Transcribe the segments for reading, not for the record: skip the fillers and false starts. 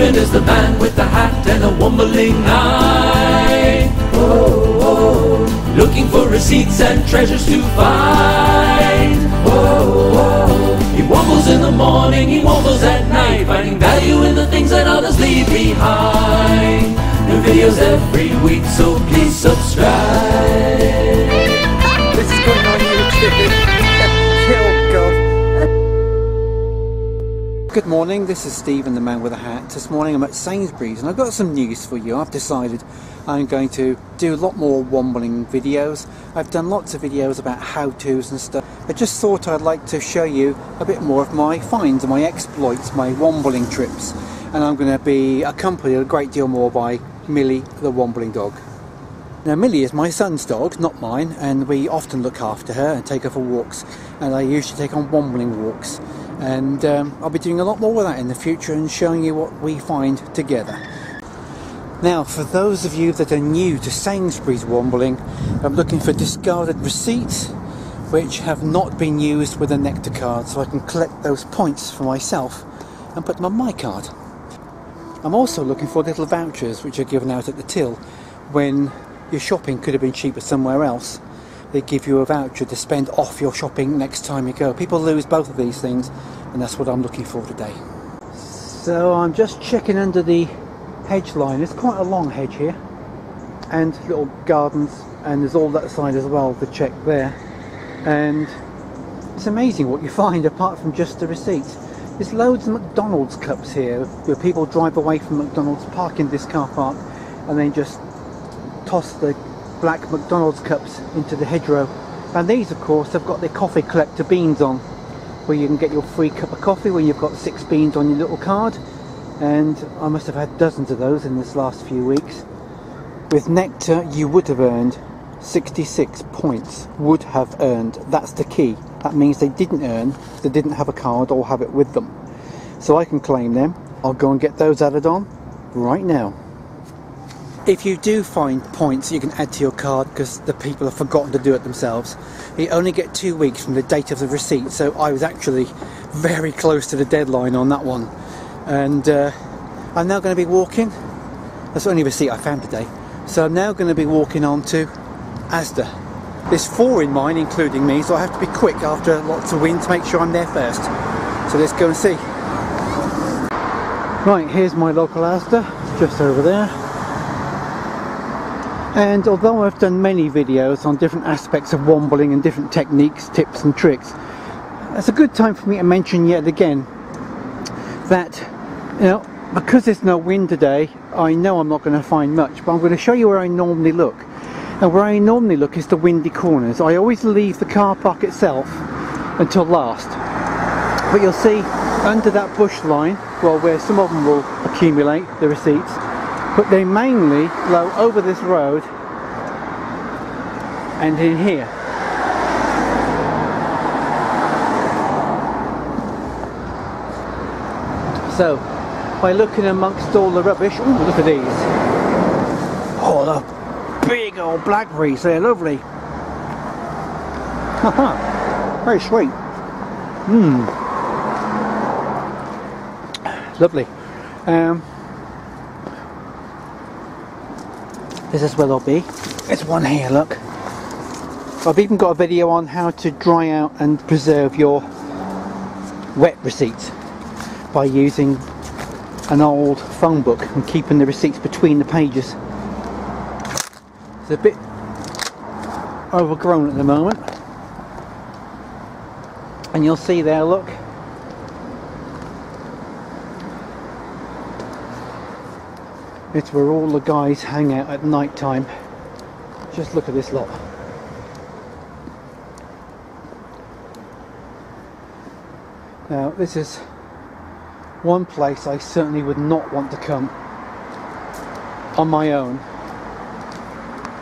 Stephen is the man with the hat and a wombling eye. Oh, oh, looking for receipts and treasures to find. Oh, oh, he wobbles in the morning, he wobbles at night, finding value in the things that others leave behind. New videos every week, so please subscribe. This is going on YouTube. Oh God. Good morning, this is Stephen the man with a hat. This morning I'm at Sainsbury's and I've got some news for you. I've decided I'm going to do a lot more wombling videos. I've done lots of videos about how-tos and stuff. I just thought I'd like to show you a bit more of my finds and my exploits, my wombling trips. And I'm going to be accompanied a great deal more by Millie the wombling dog. Now Millie is my son's dog, not mine, and we often look after her and take her for walks, and I usually take on wombling walks, and I'll be doing a lot more with that in the future and showing you what we find together. Now for those of you that are new to Sainsbury's wombling, I'm looking for discarded receipts which have not been used with a Nectar card, so I can collect those points for myself and put them on my card. I'm also looking for little vouchers which are given out at the till when your shopping could have been cheaper somewhere else. They give you a voucher to spend off your shopping next time you go. People lose both of these things, and that's what I'm looking for today. So I'm just checking under the hedge line. It's quite a long hedge here, and little gardens, and there's all that side as well to check there. And it's amazing what you find apart from just the receipts. There's loads of McDonald's cups here where people drive away from McDonald's, park in this car park, and then just toss the black McDonald's cups into the hedgerow. And these of course have got their coffee collector beans on, where you can get your free cup of coffee when you've got 6 beans on your little card. And I must have had dozens of those in this last few weeks. With Nectar you would have earned 66 points. Would have earned, that's the key. That means they didn't earn, they didn't have a card or have it with them. So I can claim them. I'll go and get those added on right now. If you do find points you can add to your card because the people have forgotten to do it themselves, you only get 2 weeks from the date of the receipt, so I was actually very close to the deadline on that one. And I'm now going to be walking, that's the only receipt I found today, so I'm now going to be walking on to Asda. There's 4 in mine including me, so I have to be quick after lots of wind to make sure I'm there first. So let's go and see. Right, here's my local Asda, just over there. And although I've done many videos on different aspects of wombling and different techniques, tips and tricks, it's a good time for me to mention yet again that, you know, because there's no wind today, I know I'm not going to find much, but I'm going to show you where I normally look. And where I normally look is the windy corners. I always leave the car park itself until last. But you'll see under that bush line, well, where some of them will accumulate the receipts, but they mainly go over this road and in here. So by looking amongst all the rubbish, ooh, look at these. Oh, the big old blackberries, they're lovely. Very sweet. Lovely. This is where they'll be. There's one here, look. I've even got a video on how to dry out and preserve your wet receipts by using an old phone book and keeping the receipts between the pages. It's a bit overgrown at the moment. And you'll see there, look. It's where all the guys hang out at night time. Just look at this lot. Now this is one place I certainly would not want to come on my own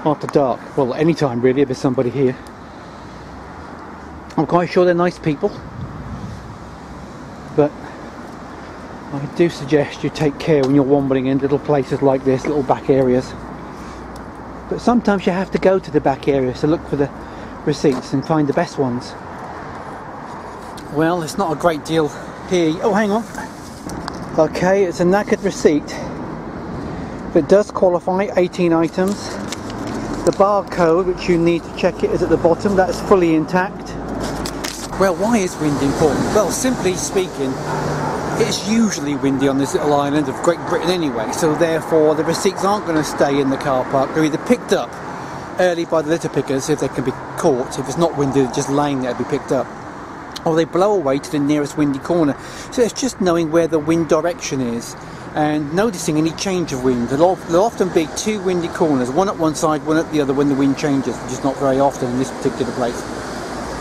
after dark. Well, any time really if there's somebody here. I'm quite sure they're nice people, but I do suggest you take care when you're wandering in little places like this, little back areas. But sometimes you have to go to the back areas to look for the receipts and find the best ones. Well, it's not a great deal here. Oh, hang on. Okay, it's a knackered receipt. It does qualify 18 items. The barcode, which you need to check it, is at the bottom. That's fully intact. Well, why is wind important? Well, simply speaking, it's usually windy on this little island of Great Britain anyway, so therefore the receipts aren't going to stay in the car park. They're either picked up early by the litter pickers if they can be caught. If it's not windy, they're just laying there to be picked up. Or they blow away to the nearest windy corner. So it's just knowing where the wind direction is and noticing any change of wind. There'll often be two windy corners, one at one side, one at the other when the wind changes, which is not very often in this particular place.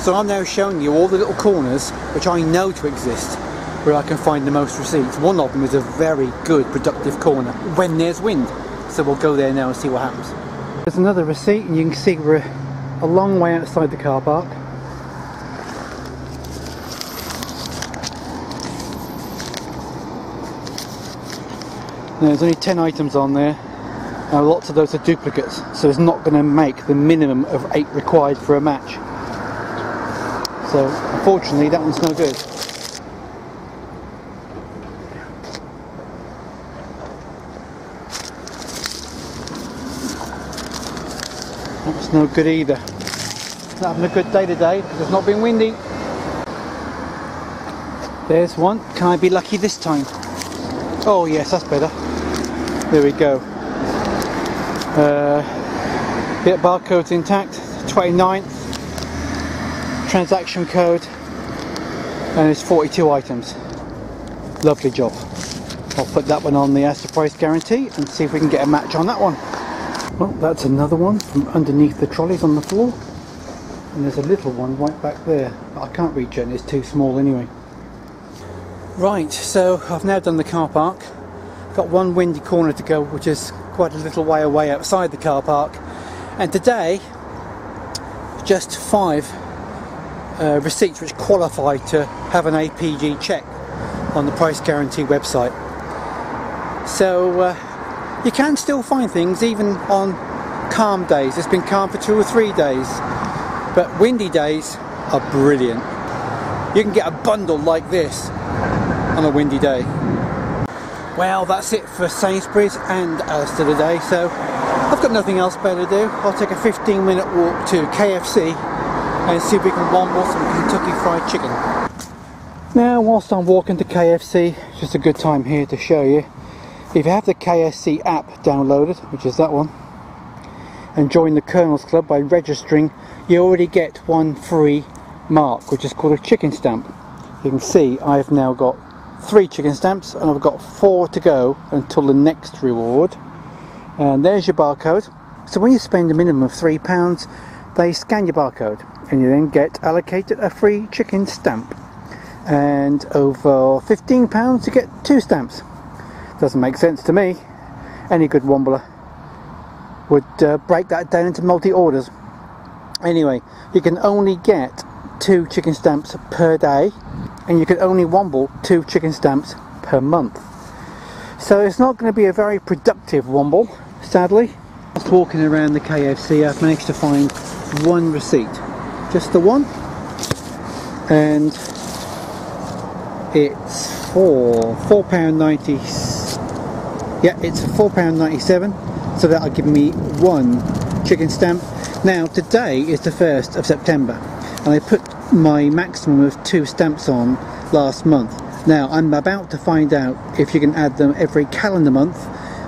So I'm now showing you all the little corners which I know to exist, where I can find the most receipts. One of them is a very good productive corner when there's wind. So we'll go there now and see what happens. There's another receipt, and you can see we're a long way outside the car park. Now, there's only 10 items on there. Now, lots of those are duplicates, so it's not going to make the minimum of 8 required for a match. So unfortunately that one's no good. That's no good either. Not having a good day today because it's not been windy. There's one. Can I be lucky this time? Oh yes, that's better. There we go. Bit barcode's intact. 29th. Transaction code. And it's 42 items. Lovely job. I'll put that one on the Asda price guarantee and see if we can get a match on that one. Well, that's another one from underneath the trolleys on the floor. And there's a little one right back there. I can't reach it, it's too small anyway. Right, so I've now done the car park. Got one windy corner to go, which is quite a little way away outside the car park. And today, just 5 receipts which qualify to have an APG check on the price guarantee website. So you can still find things even on calm days. It's been calm for 2 or 3 days, but windy days are brilliant. You can get a bundle like this on a windy day. Well, that's it for Sainsbury's and Asda today, so I've got nothing else better to do. I'll take a 15-minute walk to KFC and see if we can womble some Kentucky Fried Chicken. Now, whilst I'm walking to KFC, it's just a good time here to show you. If you have the KFC app downloaded, which is that one, and join the Colonel's Club by registering, you already get one free mark, which is called a chicken stamp. You can see I've now got 3 chicken stamps and I've got 4 to go until the next reward. And there's your barcode. So when you spend a minimum of £3, they scan your barcode and you then get allocated a free chicken stamp. And over £15 you get 2 stamps. Doesn't make sense to me. Any good wombler would break that down into multi-orders. Anyway, you can only get 2 chicken stamps per day, and you can only womble 2 chicken stamps per month. So it's not going to be a very productive womble, sadly. Just walking around the KFC, I've managed to find 1 receipt, just the one, and it's for £4.90. Yeah, it's £4.97, so that'll give me 1 chicken stamp. Now today is the 1st of September, and I put my maximum of 2 stamps on last month. Now I'm about to find out if you can add them every calendar month,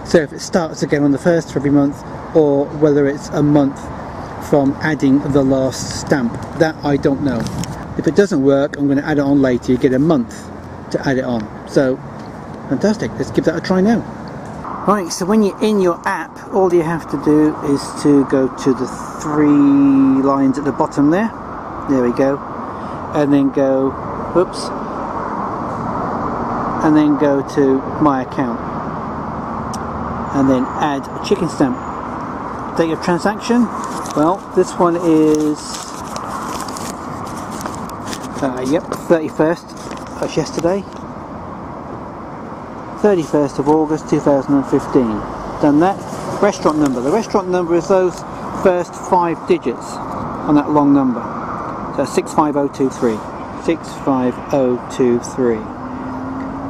so if it starts again on the 1st of every month, or whether it's a month from adding the last stamp. That I don't know. If it doesn't work, I'm going to add it on later. You get a month to add it on. So fantastic, let's give that a try now. Right, so when you're in your app, all you have to do is to go to the 3 lines at the bottom there. There we go. And then go, oops, and then go to my account. And then add a chicken stamp. Date of transaction, well, this one is, yep, 31st, that's yesterday. 31st of August 2015. Done that. Restaurant number. The restaurant number is those first 5 digits on that long number. So 65023. 65023.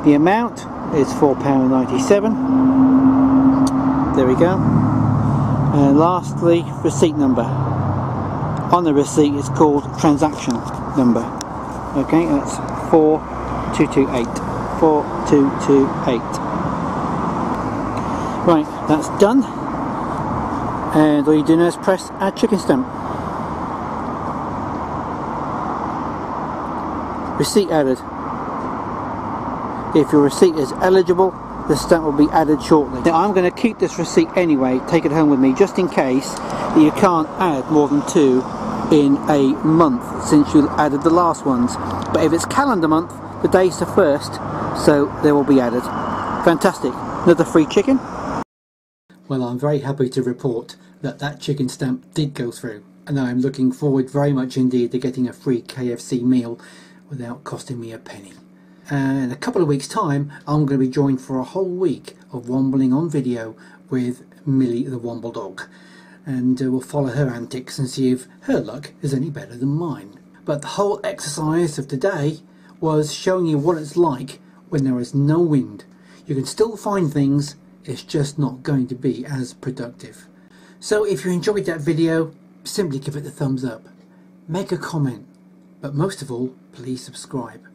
The amount is £4.97. There we go. And lastly, receipt number. On the receipt it's called transaction number. Okay, that's 4228. 4228. Right, that's done. And all you do now is press add chicken stamp. Receipt added. If your receipt is eligible, the stamp will be added shortly. Now I'm going to keep this receipt anyway, take it home with me, just in case that you can't add more than 2 in a month since you added the last ones. But if it's calendar month, the day's the 1st, so they will be added. Fantastic. Another free chicken. Well, I'm very happy to report that that chicken stamp did go through, and I'm looking forward very much indeed to getting a free KFC meal without costing me a penny. And in a couple of weeks' time, I'm going to be joined for a whole week of wombling on video with Millie the Womble Dog, and we'll follow her antics and see if her luck is any better than mine. But the whole exercise of today was showing you what it's like when there is no wind. You can still find things, it's just not going to be as productive. So if you enjoyed that video, simply give it a thumbs up, make a comment, but most of all, please subscribe.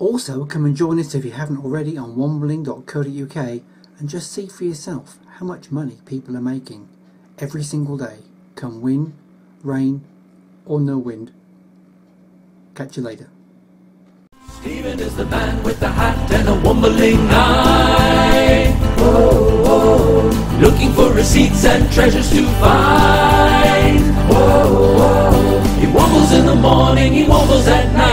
Also, come and join us if you haven't already on wombling.co.uk and just see for yourself how much money people are making every single day, come wind, rain or no wind. Catch you later. Stephen is the man with the hat and a wombling eye. Whoa, whoa. Looking for receipts and treasures to find. Whoa, whoa. He wobbles in the morning, he wobbles at night.